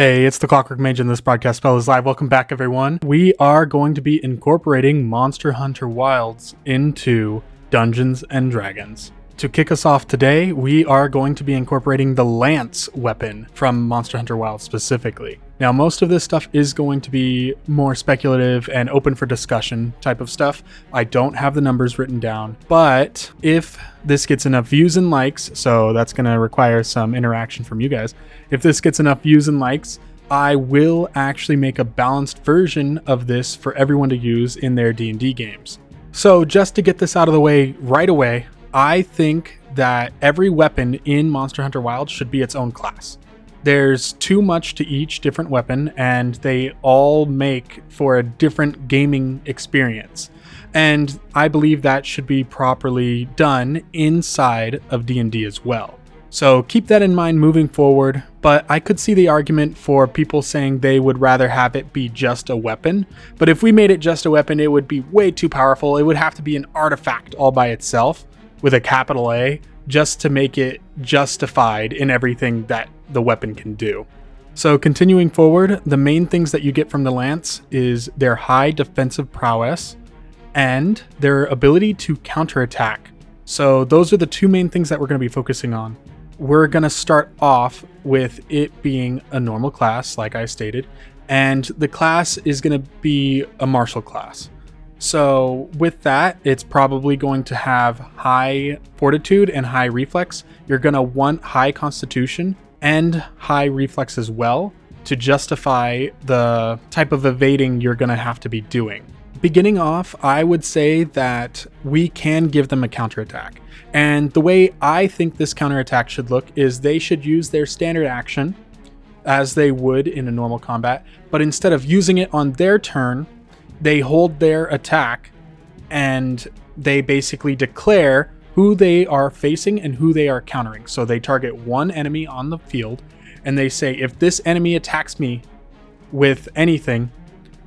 Hey, it's the TheClockworkMage and this broadcast spell is live. Welcome back, everyone. We are going to be incorporating Monster Hunter Wilds into Dungeons and Dragons. To kick us off today, we are going to be incorporating the Lance weapon from Monster Hunter Wilds specifically. Now, most of this stuff is going to be more speculative and open for discussion type of stuff. I don't have the numbers written down, but if this gets enough views and likes, so that's going to require some interaction from you guys. If this gets enough views and likes, I will actually make a balanced version of this for everyone to use in their D&D games. So just to get this out of the way right away, I think that every weapon in Monster Hunter Wilds should be its own class. There's too much to each different weapon, and they all make for a different gaming experience. And I believe that should be properly done inside of D&D as well. So keep that in mind moving forward, but I could see the argument for people saying they would rather have it be just a weapon. But if we made it just a weapon, it would be way too powerful. It would have to be an artifact all by itself with a capital A just to make it justified in everything that the weapon can do. So continuing forward, the main things that you get from the Lance is their high defensive prowess and their ability to counterattack. So those are the two main things that we're going to be focusing on. We're going to start off with it being a normal class, like I stated, and the class is going to be a martial class. So with that, it's probably going to have high fortitude and high reflex. You're going to want high constitution and high reflex as well to justify the type of evading you're going to have to be doing. Beginning off, I would say that we can give them a counterattack. And the way I think this counterattack should look is they should use their standard action as they would in a normal combat, but instead of using it on their turn, they hold their attack and they basically declare who they are facing and who they are countering. So they target one enemy on the field and they say, if this enemy attacks me with anything,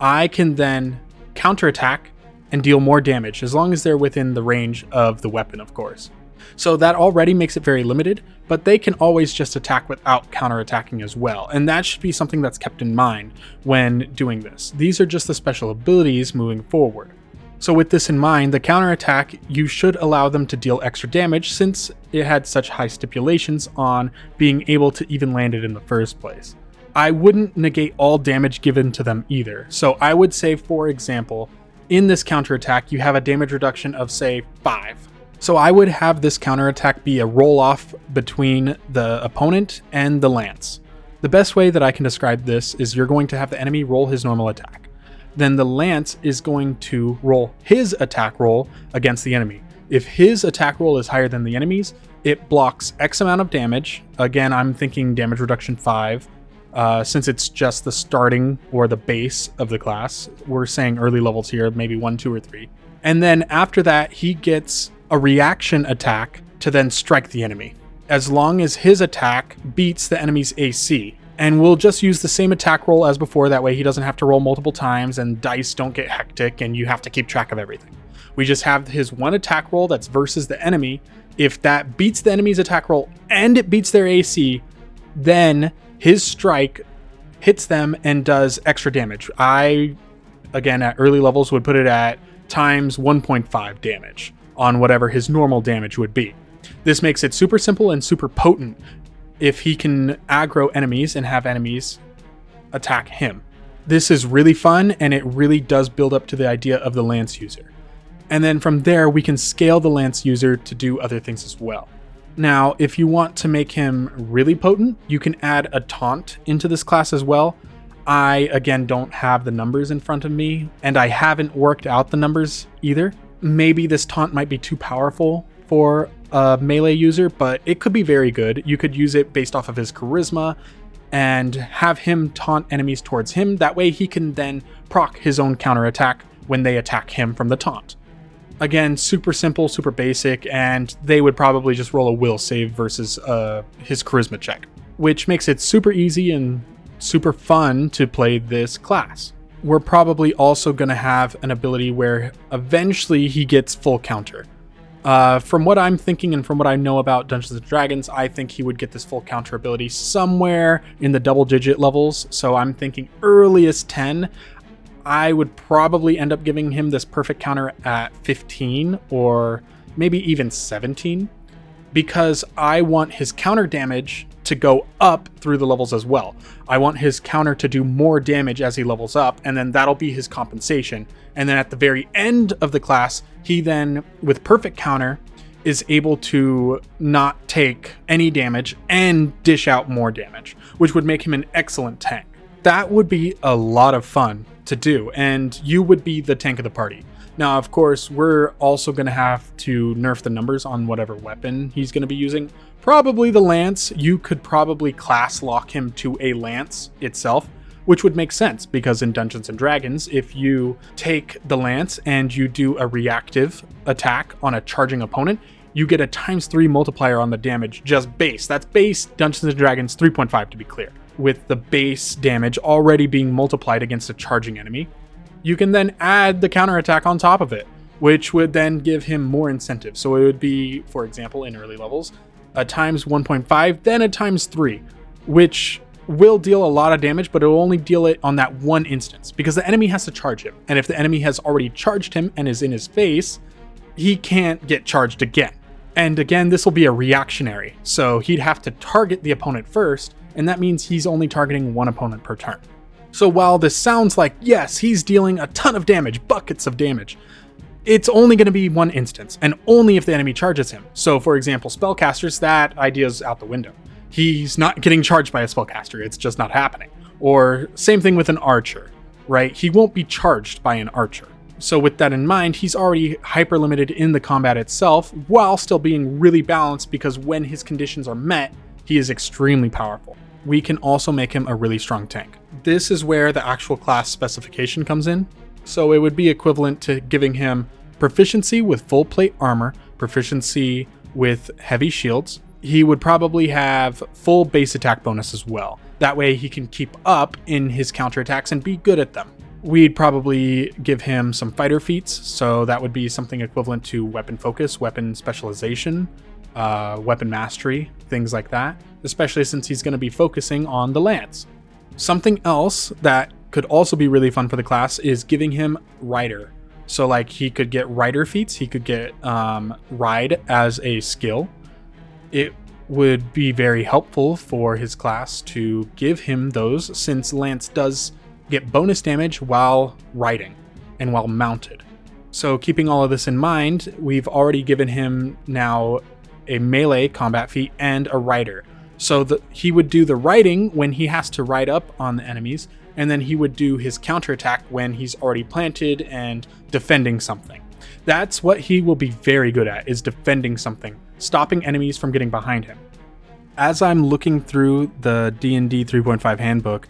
I can then counterattack and deal more damage, as long as they're within the range of the weapon, of course. So that already makes it very limited, but they can always just attack without counterattacking as well. And that should be something that's kept in mind when doing this. These are just the special abilities moving forward. So with this in mind, the counterattack, you should allow them to deal extra damage since it had such high stipulations on being able to even land it in the first place. I wouldn't negate all damage given to them either. So I would say, for example, in this counterattack, you have a damage reduction of, say, 5. So I would have this counterattack be a roll-off between the opponent and the Lance. The best way that I can describe this is you're going to have the enemy roll his normal attack. Then the Lance is going to roll his attack roll against the enemy. If his attack roll is higher than the enemy's, it blocks X amount of damage. Again, I'm thinking damage reduction 5. Since it's just the starting or the base of the class, we're saying early levels here, maybe 1, 2, or 3. And then after that, he gets a reaction attack to then strike the enemy, as long as his attack beats the enemy's AC. And we'll just use the same attack roll as before, that way he doesn't have to roll multiple times and dice don't get hectic and you have to keep track of everything. We just have his one attack roll that's versus the enemy. If that beats the enemy's attack roll and it beats their AC, then his strike hits them and does extra damage. I, again, at early levels would put it at times 1.5 damage on whatever his normal damage would be. This makes it super simple and super potent if he can aggro enemies and have enemies attack him. This is really fun and it really does build up to the idea of the Lance user. And then from there, we can scale the Lance user to do other things as well. Now, if you want to make him really potent, you can add a taunt into this class as well. I, again, don't have the numbers in front of me, and I haven't worked out the numbers either. Maybe this taunt might be too powerful for a melee user, but it could be very good. You could use it based off of his charisma and have him taunt enemies towards him. That way he can then proc his own counterattack when they attack him from the taunt. Again, super simple, super basic, and they would probably just roll a will save versus his charisma check, which makes it super easy and super fun to play this class. We're probably also going to have an ability where eventually he gets full counter. From what I'm thinking and from what I know about Dungeons and Dragons, I think he would get this full counter ability somewhere in the double-digit levels. So I'm thinking earliest 10. I would probably end up giving him this perfect counter at 15 or maybe even 17, because I want his counter damage to go up through the levels as well. I want his counter to do more damage as he levels up, and then that'll be his compensation. And then at the very end of the class, he then, with perfect counter, is able to not take any damage and dish out more damage, which would make him an excellent tank. That would be a lot of fun to do, and you would be the tank of the party. Now, of course, we're also going to have to nerf the numbers on whatever weapon he's going to be using. Probably the lance. You could probably class lock him to a lance itself, which would make sense because in Dungeons and Dragons, if you take the lance and you do a reactive attack on a charging opponent, you get a ×3 multiplier on the damage, just base. That's base Dungeons and Dragons 3.5 to be clear. With the base damage already being multiplied against a charging enemy, you can then add the counterattack on top of it, which would then give him more incentive. So it would be, for example, in early levels, a ×1.5, then a ×3, which will deal a lot of damage, but it will only deal it on that one instance because the enemy has to charge him. And if the enemy has already charged him and is in his face, he can't get charged again. And again, this will be a reactionary. So he'd have to target the opponent first, and that means he's only targeting one opponent per turn. So while this sounds like, yes, he's dealing a ton of damage, buckets of damage, it's only going to be one instance, and only if the enemy charges him. So for example, spellcasters, that idea's out the window. He's not getting charged by a spellcaster, it's just not happening. Or same thing with an archer, right? He won't be charged by an archer. So with that in mind, he's already hyper limited in the combat itself, while still being really balanced because when his conditions are met, he is extremely powerful. We can also make him a really strong tank. This is where the actual class specification comes in. So it would be equivalent to giving him proficiency with full plate armor, proficiency with heavy shields. He would probably have full base attack bonus as well. That way he can keep up in his counterattacks and be good at them. We'd probably give him some fighter feats, so that would be something equivalent to weapon focus, weapon specialization, weapon mastery, things like that, especially since he's going to be focusing on the lance. Something else that could also be really fun for the class is giving him rider. So like he could get rider feats, he could get ride as a skill. It would be very helpful for his class to give him those, since lance does get bonus damage while riding and while mounted. So keeping all of this in mind, we've already given him now a melee combat feat and a rider. So he would do the riding when he has to ride up on the enemies, and then he would do his counterattack when he's already planted and defending something. That's what he will be very good at, is defending something, stopping enemies from getting behind him. As I'm looking through the D&D 3.5 handbook,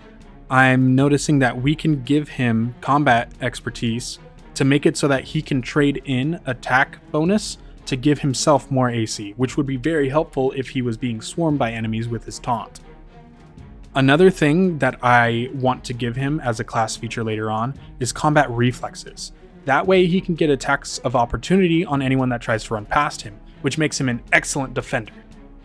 I'm noticing that we can give him combat expertise to make it so that he can trade in attack bonus to give himself more AC, which would be very helpful if he was being swarmed by enemies with his taunt. Another thing that I want to give him as a class feature later on is combat reflexes. That way he can get attacks of opportunity on anyone that tries to run past him, which makes him an excellent defender.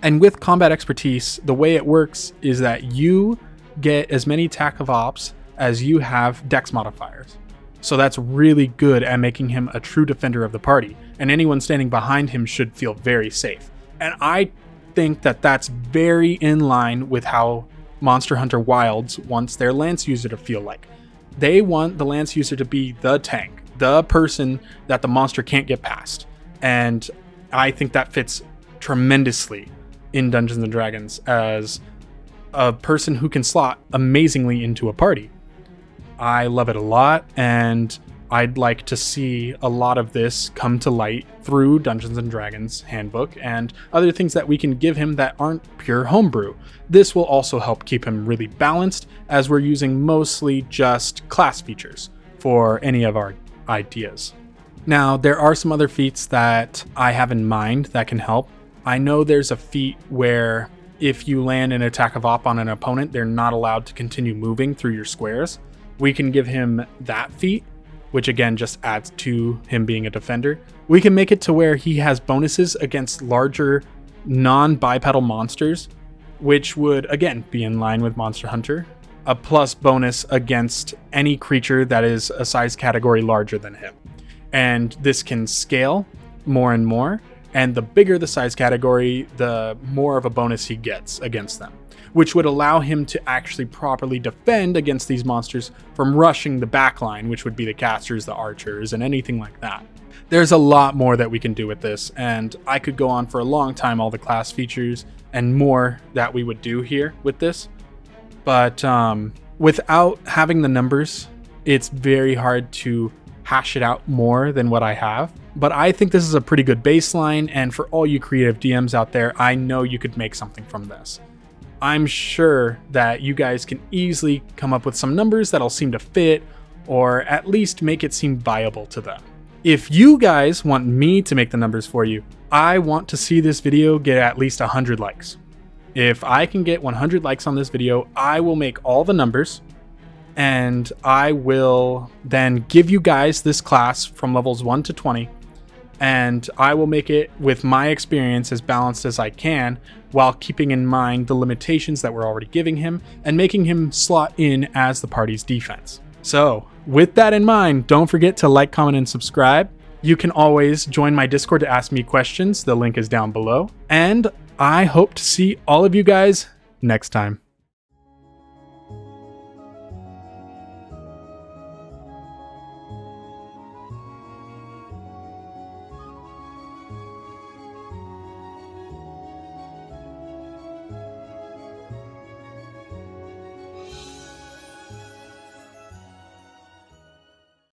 And with combat expertise, the way it works is that you get as many attack of ops as you have dex modifiers. So that's really good at making him a true defender of the party, and anyone standing behind him should feel very safe. And I think that that's very in line with how Monster Hunter Wilds wants their lance user to feel like. They want the lance user to be the tank, the person that the monster can't get past. And I think that fits tremendously in Dungeons and Dragons as a person who can slot amazingly into a party. I love it a lot, and I'd like to see a lot of this come to light through Dungeons and Dragons handbook and other things that we can give him that aren't pure homebrew. This will also help keep him really balanced, as we're using mostly just class features for any of our ideas. Now, there are some other feats that I have in mind that can help. I know there's a feat where if you land an attack of op on an opponent, they're not allowed to continue moving through your squares. We can give him that feat, which again just adds to him being a defender. We can make it to where he has bonuses against larger non-bipedal monsters, which would again be in line with Monster Hunter. A plus bonus against any creature that is a size category larger than him. And this can scale more and more, and the bigger the size category, the more of a bonus he gets against them, which would allow him to actually properly defend against these monsters from rushing the backline, which would be the casters, the archers, and anything like that. There's a lot more that we can do with this, and I could go on for a long time all the class features and more that we would do here with this. But without having the numbers, it's very hard to hash it out more than what I have. But I think this is a pretty good baseline, and for all you creative DMs out there, I know you could make something from this. I'm sure that you guys can easily come up with some numbers that'll seem to fit, or at least make it seem viable to them. If you guys want me to make the numbers for you, I want to see this video get at least 100 likes. If I can get 100 likes on this video, I will make all the numbers, and I will then give you guys this class from levels 1 to 20, and I will make it with my experience as balanced as I can, while keeping in mind the limitations that we're already giving him, and making him slot in as the party's defense. So, with that in mind, don't forget to like, comment, and subscribe. You can always join my Discord to ask me questions. The link is down below. And I hope to see all of you guys next time.